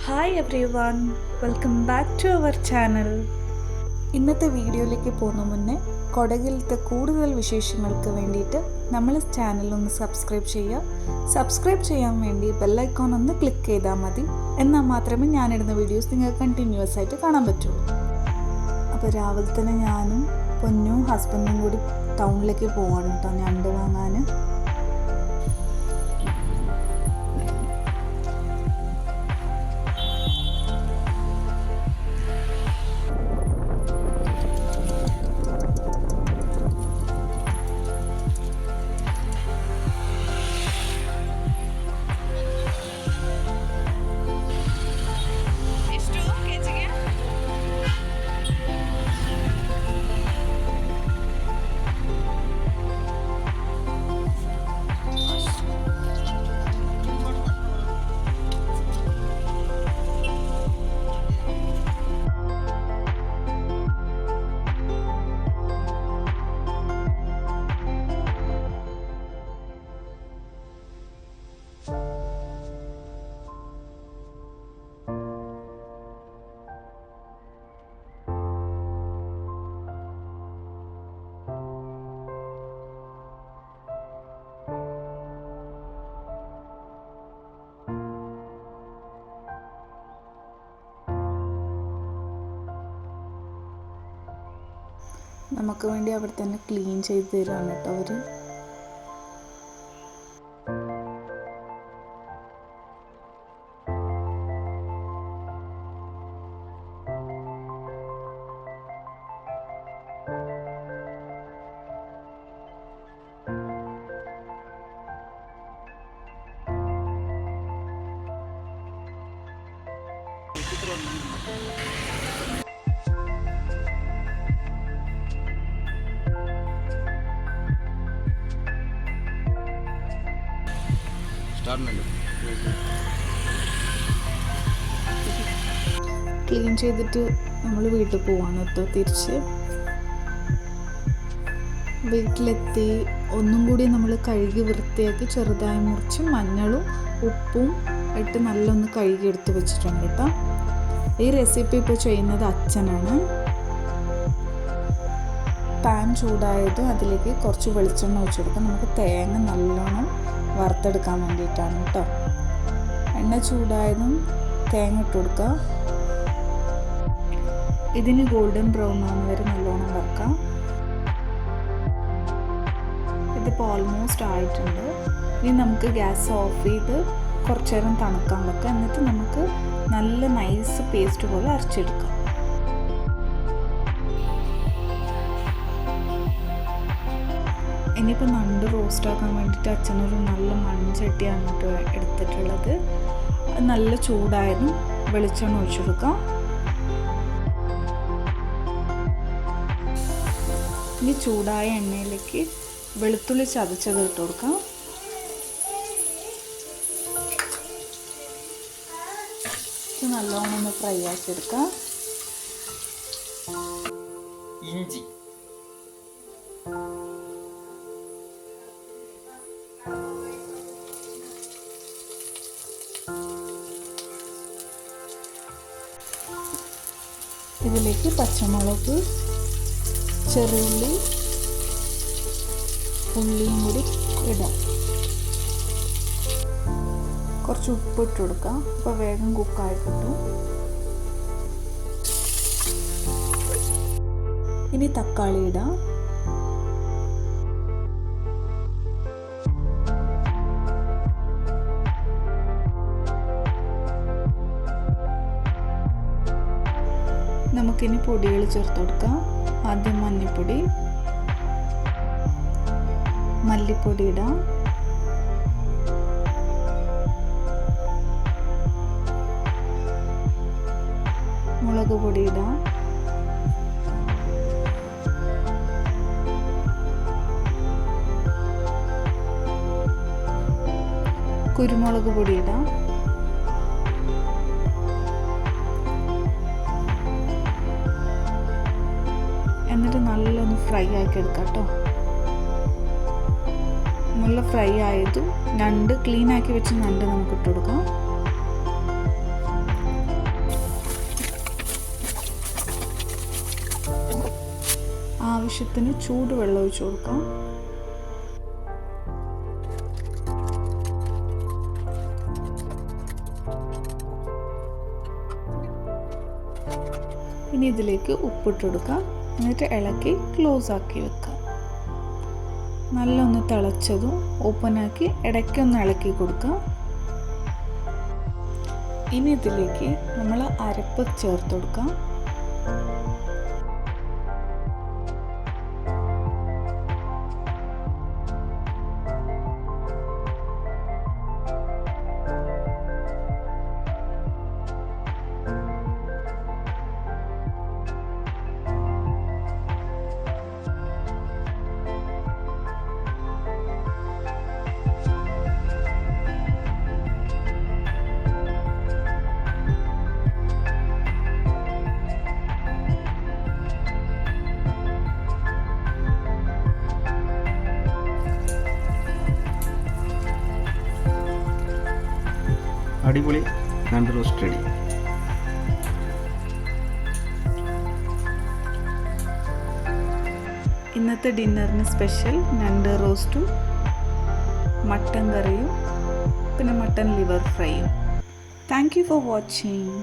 Hi everyone, welcome back to our channel. ഇന്നത്തെ വീഡിയോയിലേക്ക് പോകുന്ന മുന്നേ കൊടകിലത്തെ കൂടുതൽ വിശേഷങ്ങൾക്ക് വേണ്ടിയിട്ട് നമ്മൾ ചാനലൊന്ന് സബ്സ്ക്രൈബ് ചെയ്യുക. സബ്സ്ക്രൈബ് ചെയ്യാൻ വേണ്ടി ബെല്ലൈക്കോൺ ഒന്ന് ക്ലിക്ക് ചെയ്താൽ മതി. എന്നാൽ മാത്രമേ ഞാനിടുന്ന വീഡിയോസ് നിങ്ങൾക്ക് കണ്ടിന്യൂസ് ആയിട്ട് കാണാൻ പറ്റുള്ളൂ. അപ്പോൾ രാവിലെ തന്നെ ഞാനും പൊന്നും ഹസ്ബൻഡും കൂടി ടൗണിലേക്ക് പോവാണ് കേട്ടോ, ഞണ്ട് വാങ്ങാൻ. നമുക്ക് വേണ്ടി അവിടെ തന്നെ ക്ലീൻ ചെയ്ത് തരുവാണ് കേട്ടോ അവർ. ക്ലീൻ ചെയ്തിട്ട് നമ്മൾ വീട്ടിൽ പോവാണ് കേട്ടോ. തിരിച്ച് വീട്ടിലെത്തി ഒന്നും കൂടി നമ്മൾ കഴുകി വൃത്തിയാക്കി ചെറുതായി മുറിച്ച് മഞ്ഞളും ഉപ്പും ഇട്ട് നല്ലൊന്ന് കഴുകി എടുത്ത് വെച്ചിട്ടുണ്ട് കേട്ടോ. ഈ റെസിപ്പി ഇപ്പോൾ ചെയ്യുന്നത് അച്ഛനാണ്. പാൻ ചൂടായതും അതിലേക്ക് കുറച്ച് വെളിച്ചെണ്ണ ഒഴിച്ച് കൊടുക്കാം. നമുക്ക് തേങ്ങ നല്ലോണം വറുത്തെടുക്കാൻ വേണ്ടിയിട്ടാണ് കേട്ടോ. എണ്ണ ചൂടായതും തേങ്ങ ഇട്ട് കൊടുക്കുക. ഇതിന് ഗോൾഡൻ ബ്രൗൺ ആവുന്ന വരെ നല്ലോണം വറുക്കാം. ഇതിപ്പോൾ ഓൾമോസ്റ്റ് ആയിട്ടുണ്ട്. ഇനി നമുക്ക് ഗ്യാസ് ഓഫ് ചെയ്ത് കുറച്ച് നേരം തണുക്കാൻ വെക്കാം. എന്നിട്ട് നമുക്ക് നല്ല നൈസ് പേസ്റ്റ് പോലെ അരച്ചെടുക്കാം. ഇനിയിപ്പോൾ നണ്ട് റോസ്റ്റാക്കാൻ വേണ്ടിയിട്ട് അച്ഛനൊരു നല്ല മൺചട്ടിയാണ് കേട്ടോ എടുത്തിട്ടുള്ളത്. നല്ല ചൂടായതും വെളിച്ചെണ്ണ ഒഴിച്ചു കൊടുക്കാം. ഇനി ചൂടായ എണ്ണയിലേക്ക് വെളുത്തുള്ളി ചതച്ചത് ഇട്ട് കൊടുക്കാം. ഇത് നല്ലോണം ഒന്ന് ഫ്രൈ ആക്കി എടുക്കാം. ഇഞ്ചി, ഇതിലേക്ക് പച്ചമുളക്, ചെറുള്ളി, ഉള്ളിയും കൂടി ഇടാം. കുറച്ച് ഉപ്പ് ഇട്ട് കൊടുക്കാം. അപ്പോൾ വേഗം കുക്കായി കിട്ടും. ഇനി തക്കാളി ഇടാം. നമുക്കിനി പൊടികൾ ചേർത്ത് കൊടുക്കാം. ആദ്യം മഞ്ഞൾപ്പൊടി, മല്ലിപ്പൊടി ഇടാം. മുളക് പൊടി ഇടാം. കുരുമുളക് പൊടി ഇടാം. എന്നിട്ട് നല്ലൊന്ന് ഫ്രൈ ആക്കി എടുക്കാം കേട്ടോ. നല്ല ഫ്രൈ ആയതും ഞണ്ട് ക്ലീൻ ആക്കി വെച്ച് ഞണ്ട് നമുക്ക് ഇട്ട് കൊടുക്കാം. ആവശ്യത്തിന് ചൂടുവെള്ളം ഒഴിച്ചു കൊടുക്കാം. ഇനി ഇതിലേക്ക് ഉപ്പിട്ട് കൊടുക്കാം. എന്നിട്ട് ഇളക്കി ക്ലോസ് ആക്കി വെക്കാം. നല്ലൊന്ന് തിളച്ചതും ഓപ്പണാക്കി ഇടയ്ക്കൊന്ന് ഇളക്കി കൊടുക്കാം. ഇനി ഇതിലേക്ക് നമ്മൾ അരപ്പ് ചേർത്ത് കൊടുക്കാം. അടിപൊളി ഞണ്ട് റോസ്റ്റ് റെഡി. ഇന്നത്തെ ഡിന്നറിന് സ്പെഷ്യൽ ഞണ്ട് റോസ്റ്റും മട്ടൻ കറിയും പിന്നെ മട്ടൻ ലിവർ ഫ്രൈയും. Thank you for watching.